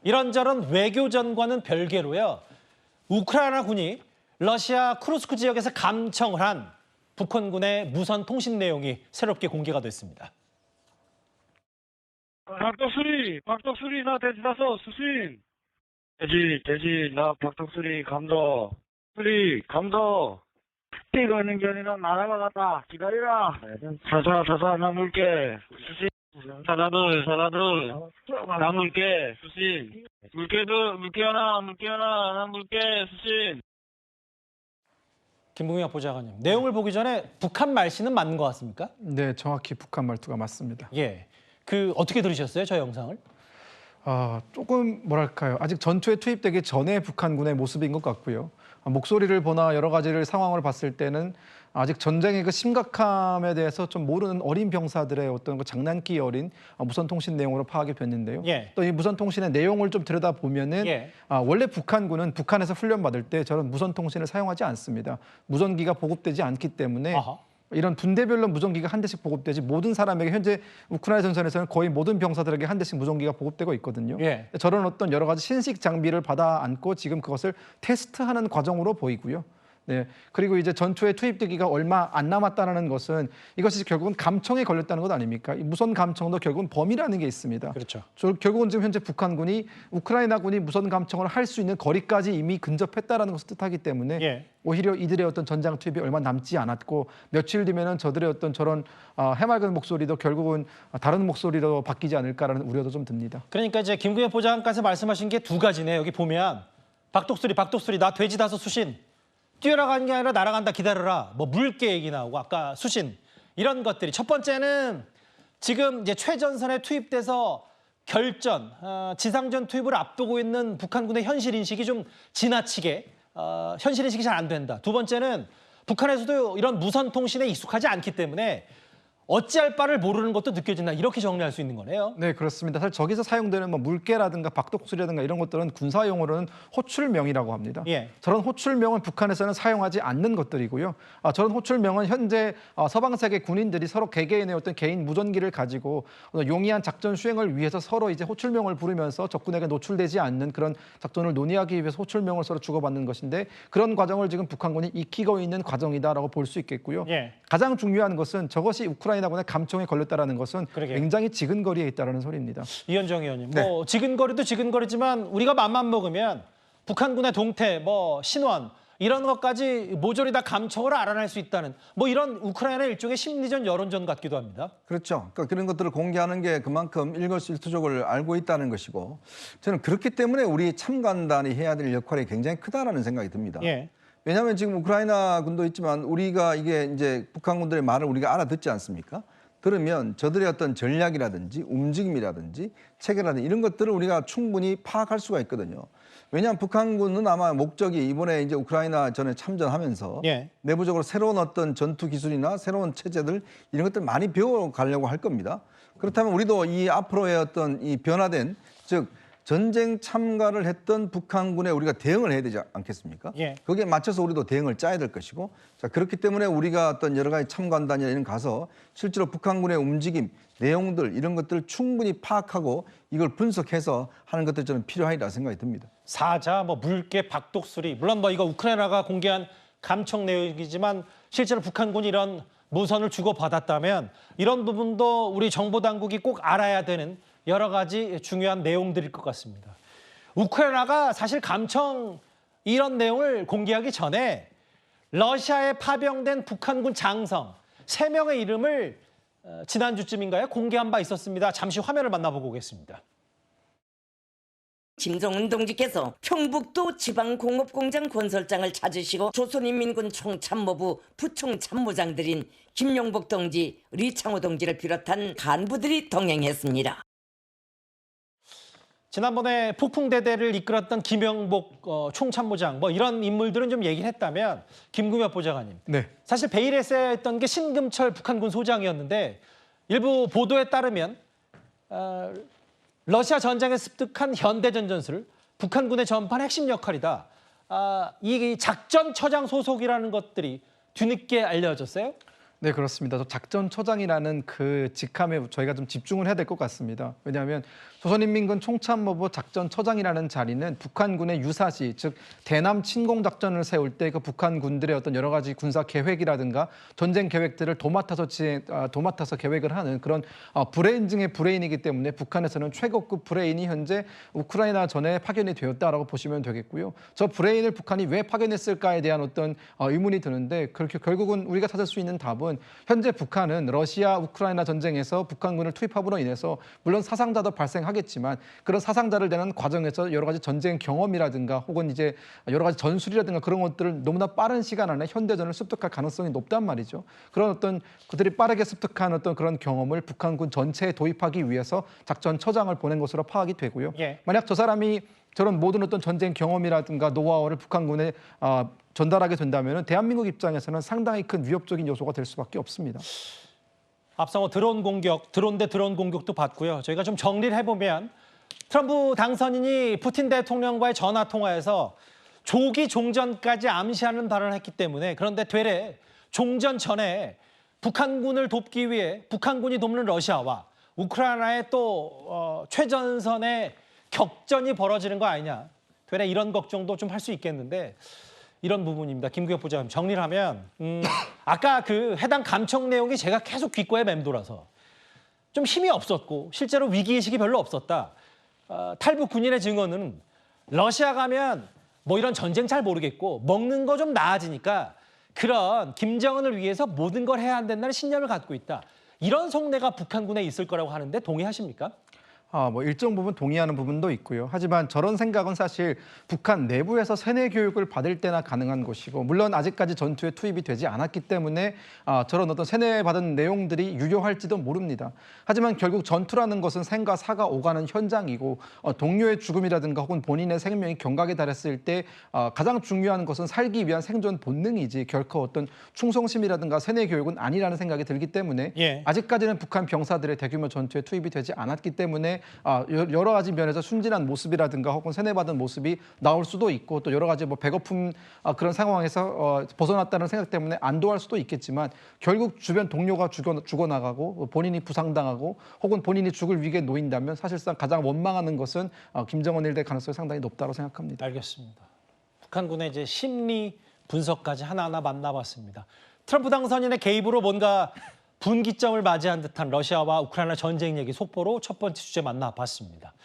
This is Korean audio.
이런저런 외교전과는 별개로요. 우크라이나군이 러시아 쿠르스크 지역에서 감청을 한 북한군의 무선 통신 내용이 새롭게 공개가 됐습니다. 박덕수리 나 돼지 다섯 수신. 돼지 나 박덕수리 감도. 감도. 이거 있는 게 아니라 나라가 갔다. 기다리라. 사사 나 물게. 수신. 사라들 나 물게. 수신. 물게 하나 나 물게. 수신. 김봉혁 보좌관님, 내용을 보기 전에 북한 말씨는 맞는 것 같습니까? 네, 정확히 북한 말투가 맞습니다. 예, 어떻게 들으셨어요, 저 영상을? 조금 뭐랄까요, 아직 전투에 투입되기 전에 북한군의 모습인 것 같고요. 목소리를 보나 여러 가지를 상황을 봤을 때는 아직 전쟁의 그 심각함에 대해서 좀 모르는 어린 병사들의 어떤 그 장난기 어린 무선 통신 내용으로 파악이 됐는데요. 예. 또 이 무선 통신의 내용을 좀 들여다 보면은 원래 북한군은 북한에서 훈련 받을 때 저런 무선 통신을 사용하지 않습니다. 무전기가 보급되지 않기 때문에. 아하. 이런 분대별로 무전기가 한 대씩 보급되지 모든 사람에게 현재 우크라이나 전선에서는 거의 모든 병사들에게 한 대씩 무전기가 보급되고 있거든요. 예. 저런 어떤 여러 가지 신식 장비를 받아 안고 지금 그것을 테스트하는 과정으로 보이고요. 네. 그리고 이제 전투에 투입되기가 얼마 안 남았다는 것은 이것이 결국은 감청에 걸렸다는 것 아닙니까? 이 무선 감청도 결국은 범위라는 게 있습니다. 그렇죠. 결국은 지금 현재 북한군이 우크라이나군이 무선 감청을 할 수 있는 거리까지 이미 근접했다라는 것을 뜻하기 때문에 오히려 이들의 어떤 전장 투입이 얼마 남지 않았고 며칠 뒤면은 저들의 어떤 저런 해맑은 목소리도 결국은 다른 목소리로 바뀌지 않을까라는 우려도 좀 듭니다. 그러니까 이제 김구현 보좌관께서 말씀하신 게 두 가지네. 여기 보면 박독수리 나 돼지 다섯 수신. 뛰어나가는 게 아니라 날아간다 기다려라. 뭐 물개 얘기 나오고 아까 수신 이런 것들이 첫 번째는 지금 이제 최전선에 투입돼서 결전, 지상전 투입을 앞두고 있는 북한군의 현실 인식이 좀 지나치게 현실 인식이 잘 안 된다. 두 번째는 북한에서도 이런 무선 통신에 익숙하지 않기 때문에 어찌할 바를 모르는 것도 느껴진다. 이렇게 정리할 수 있는 거네요. 네, 그렇습니다. 사실 저기서 사용되는 뭐 물개라든가 박독수리라든가 이런 것들은 군사용어로는 호출명이라고 합니다. 예. 저런 호출명은 북한에서는 사용하지 않는 것들이고요. 저런 호출명은 현재 서방 세계 군인들이 서로 개개인의 어떤 개인 무전기를 가지고 용이한 작전 수행을 위해서 서로 이제 호출명을 부르면서 적군에게 노출되지 않는 그런 작전을 논의하기 위해서 호출명을 서로 주고받는 것인데 그런 과정을 지금 북한군이 익히고 있는 과정이다라고 볼 수 있겠고요. 예. 가장 중요한 것은 저것이 우크라이나군의 감청에 걸렸다라는 것은 굉장히 지근거리에 있다는 소리입니다. 이현정 의원님, 네. 뭐 지근거리도 지근거리지만 우리가 맘만 먹으면 북한군의 동태, 뭐 신원 이런 것까지 모조리 다 감청을 알아낼 수 있다는 뭐 이런 우크라이나 일종의 심리전 여론전 같기도 합니다. 그렇죠. 그러니까 그런 것들을 공개하는 게 그만큼 일거수일투족을 알고 있다는 것이고 저는 그렇기 때문에 우리 참관단이 해야 될 역할이 굉장히 크다라는 생각이 듭니다. 예. 왜냐하면 지금 우크라이나 군도 있지만 우리가 이게 이제 북한 군들의 말을 우리가 알아듣지 않습니까? 그러면 저들의 어떤 전략이라든지 움직임이라든지 체계라든지 이런 것들을 우리가 충분히 파악할 수가 있거든요. 왜냐하면 북한군은 아마 목적이 이번에 이제 우크라이나 전에 참전하면서 내부적으로 새로운 어떤 전투 기술이나 새로운 체제들 이런 것들 많이 배워가려고 할 겁니다. 그렇다면 우리도 이 앞으로의 어떤 이 변화된 즉 전쟁 참가를 했던 북한군에 우리가 대응을 해야 되지 않겠습니까? 거기에 맞춰서 우리도 대응을 짜야 될 것이고 자 그렇기 때문에 우리가 어떤 여러 가지 참관단이나 이런 가서 실제로 북한군의 움직임, 내용들 이런 것들을 충분히 파악하고 이걸 분석해서 하는 것들이 저는 필요하리라 생각이 듭니다. 사자, 뭐 물개, 박독수리 물론 뭐 이거 우크라이나가 공개한 감청 내용이지만 실제로 북한군이 이런 무선을 주고받았다면 이런 부분도 우리 정보당국이 꼭 알아야 되는 여러 가지 중요한 내용들일 것 같습니다. 우크라이나가 사실 감청 이런 내용을 공개하기 전에 러시아에 파병된 북한군 장성 3명의 이름을 지난주쯤인가요? 공개한 바 있었습니다. 잠시 화면을 만나보고 오겠습니다. 김정은 동지께서 평북도 지방공업공장 건설장을 찾으시고 조선인민군 총참모부 부총참모장들인 김용복 동지, 리창호 동지를 비롯한 간부들이 동행했습니다. 지난번에 폭풍대대를 이끌었던 김영복 총참모장 뭐 이런 인물들은 좀 얘기를 했다면 김구현 보좌관님. 네. 사실 베일에서 했던 게 신금철 북한군 소장이었는데 일부 보도에 따르면 러시아 전쟁에 습득한 현대전 전술을 북한군의 전판 핵심 역할이다. 이 작전처장 소속이라는 것들이 뒤늦게 알려졌어요? 네, 그렇습니다. 작전처장이라는 그 직함에 저희가 좀 집중을 해야 될 것 같습니다. 왜냐하면 조선인민군 총참모부 작전처장이라는 자리는 북한군의 유사시, 즉 대남 침공 작전을 세울 때 그 북한 군들의 어떤 여러 가지 군사 계획이라든가 전쟁 계획들을 도맡아서 계획을 하는 그런 브레인 중의 브레인이기 때문에 북한에서는 최고급 브레인이 현재 우크라이나 전에 파견이 되었다라고 보시면 되겠고요. 저 브레인을 북한이 왜 파견했을까에 대한 어떤 의문이 드는데 그렇게 결국은 우리가 찾을 수 있는 답은 현재 북한은 러시아 우크라이나 전쟁에서 북한군을 투입함으로 인해서 물론 사상자도 발생하겠지만 그런 사상자를 내는 과정에서 여러 가지 전쟁 경험이라든가 혹은 이제 여러 가지 전술이라든가 그런 것들을 너무나 빠른 시간 안에 현대전을 습득할 가능성이 높단 말이죠. 그런 어떤 그들이 빠르게 습득한 어떤 그런 경험을 북한군 전체에 도입하기 위해서 작전처장을 보낸 것으로 파악이 되고요. 예. 만약 저 사람이 저런 모든 어떤 전쟁 경험이라든가 노하우를 북한군에 전달하게 된다면 대한민국 입장에서는 상당히 큰 위협적인 요소가 될 수밖에 없습니다. 앞서 뭐 드론 공격, 드론 대 드론 공격도 봤고요. 저희가 좀 정리를 해보면 트럼프 당선인이 푸틴 대통령과의 전화 통화에서 조기 종전까지 암시하는 발언을 했기 때문에 그런데 되레 종전 전에 북한군을 돕기 위해 북한군이 돕는 러시아와 우크라이나의 또 최전선의 격전이 벌어지는 거 아니냐. 되레 이런 걱정도 좀 할 수 있겠는데 이런 부분입니다. 김구혁 부장님 정리를 하면 아까 그 해당 감청 내용이 제가 계속 귓가에 맴돌아서 좀 힘이 없었고 실제로 위기의식이 별로 없었다. 탈북 군인의 증언은 러시아 가면 뭐 이런 전쟁 잘 모르겠고 먹는 거 좀 나아지니까 그런 김정은을 위해서 모든 걸 해야 한다는 신념을 갖고 있다. 이런 속내가 북한군에 있을 거라고 하는데 동의하십니까? 뭐 일정 부분 동의하는 부분도 있고요. 하지만 저런 생각은 사실 북한 내부에서 세뇌 교육을 받을 때나 가능한 것이고 물론 아직까지 전투에 투입이 되지 않았기 때문에 저런 어떤 세뇌받은 내용들이 유효할지도 모릅니다. 하지만 결국 전투라는 것은 생과 사가 오가는 현장이고 동료의 죽음이라든가 혹은 본인의 생명이 경각에 달했을 때 가장 중요한 것은 살기 위한 생존 본능이지 결코 어떤 충성심이라든가 세뇌 교육은 아니라는 생각이 들기 때문에 예. 아직까지는 북한 병사들의 대규모 전투에 투입이 되지 않았기 때문에 여러 가지 면에서 순진한 모습이라든가 혹은 세뇌받은 모습이 나올 수도 있고 또 여러 가지 뭐 배고픔 그런 상황에서 벗어났다는 생각 때문에 안도할 수도 있겠지만 결국 주변 동료가 죽어나가고 본인이 부상당하고 혹은 본인이 죽을 위기에 놓인다면 사실상 가장 원망하는 것은 김정은 일대 가능성이 상당히 높다고 생각합니다. 알겠습니다. 북한군의 이제 심리 분석까지 하나하나 만나봤습니다. 트럼프 당선인의 개입으로 뭔가 분기점을 맞이한 듯한 러시아와 우크라이나 전쟁 얘기 속보로 첫 번째 주제 만나봤습니다.